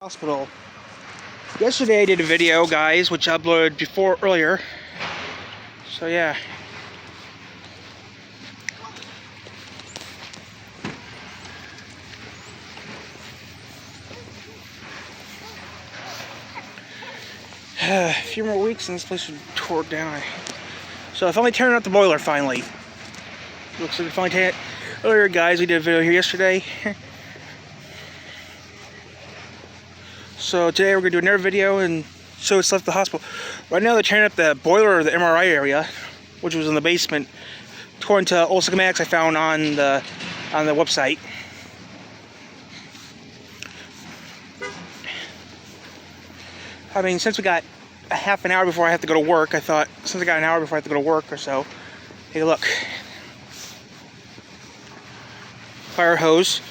Hospital. Yesterday I did a video, guys, which I uploaded earlier. So yeah. A few more weeks and this place would tore down. So I finally turned out the boiler finally. Looks like we finally turned it. Earlier, guys, we did a video here yesterday. So today we're going to do another video and show what's left of the hospital. Right now they're tearing up the boiler of the MRI area, which was in the basement, according to old schematics I found on the website. I mean, since we got a half an hour before I have to go to work, I thought, since I got an hour before I have to go to work or so, hey look. Fire hose.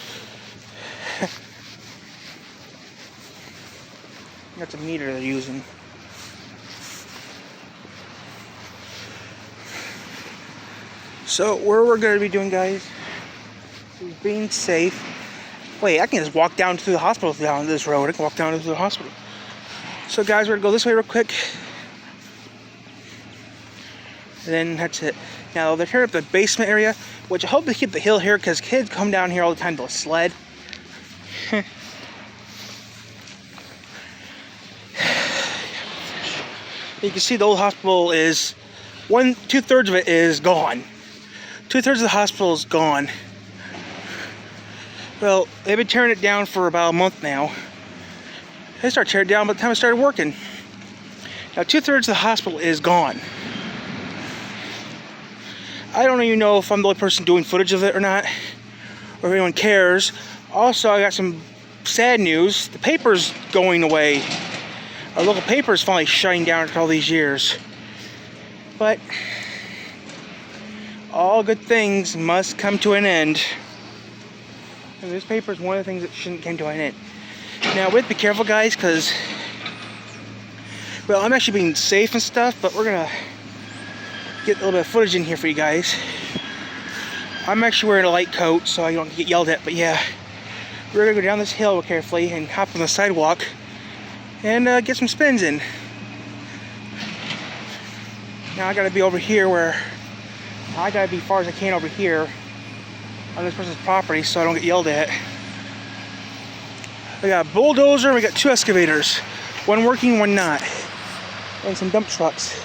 That's a meter they're using. So what we're going to be doing, guys, is being safe. Wait, I can just walk down to the hospital down this road. I can walk down to the hospital. So guys, we're going to go this way real quick. And then that's it. Now they're tearing up the basement area, which I hope they keep the hill here because kids come down here all the time to sled. You can see the old hospital is 2/3 of it is gone. 2/3 of the hospital is gone. Well, they've been tearing it down for about a month now. They started tearing it down by the time I started working. Now 2/3 of the hospital is gone. I don't even know if I'm the only person doing footage of it or not, or if anyone cares. Also, I got some sad news. The paper's going away. Our local paper is finally shutting down after all these years. But all good things must come to an end. And this paper is one of the things that shouldn't come to an end. Now, we have to be careful, guys, because, well, I'm actually being safe and stuff, but we're going to get a little bit of footage in here for you guys. I'm actually wearing a light coat, so I don't get yelled at, but yeah. We're going to go down this hill carefully and hop on the sidewalk and get some spins in. Now I gotta be over here I gotta be as far as I can over here on this person's property so I don't get yelled at. We got a bulldozer and we got 2 excavators. One working, one not. And some dump trucks.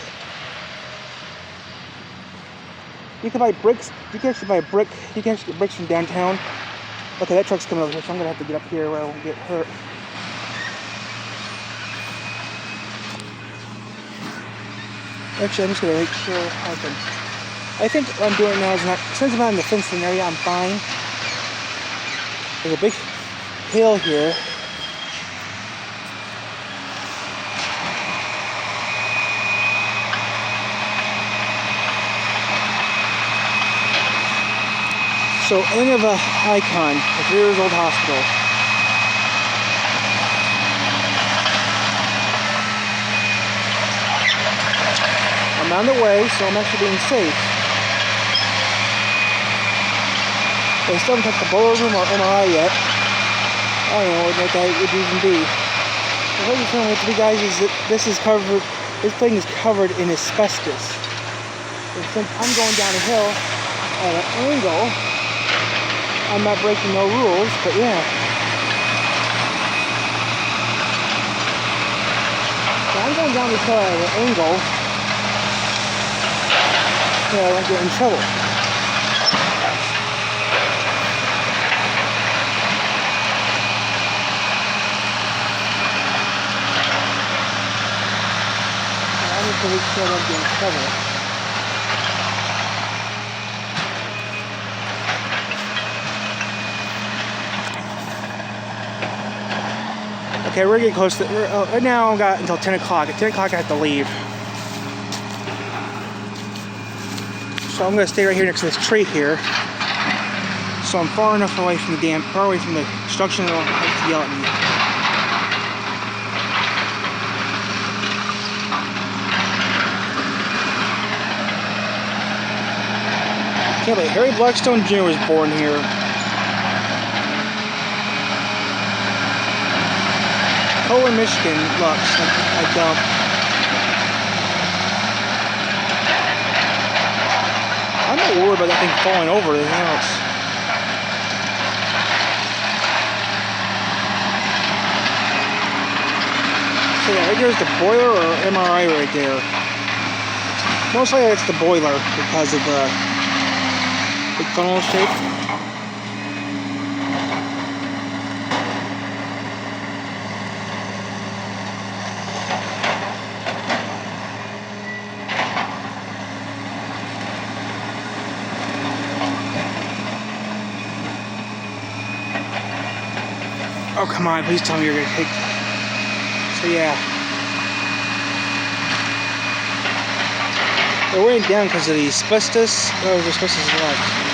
You can buy bricks. You can actually get bricks from downtown. Okay, that truck's coming over here, so I'm gonna have to get up here where I won't get hurt. Actually, I'm just going to make sure I think what I'm doing now is since I'm not in the fenced in area, I'm fine. There's a big hill here. So, end of a icon, the 3 years old hospital. I'm on the way, so I'm actually being safe. They still haven't touched the boiler room or MRI yet. I don't know what that would even be. The whole thing with you guys is that this thing is covered in asbestos. And since I'm going down a hill at an angle, I'm not breaking no rules, but yeah. So I'm going down this hill at an angle. I won't get in trouble. I'm just going to make sure I don't get in trouble. Okay, we're getting close to right now. I've got until 10 o'clock. At 10 o'clock I have to leave. So I'm going to stay right here next to this tree here. So I'm far enough away from the construction that I don't have to yell at me. Can't believe Harry Blackstone Jr. was born here. Poland, Michigan looks like a dump. I'm not worried about that thing falling over anything else. So yeah, right there's the boiler or MRI right there. Most likely it's the boiler because of the big funnel shape. Oh, come on, please tell me you're gonna take. So yeah. They're weighing down because of the asbestos. Oh, the asbestos left.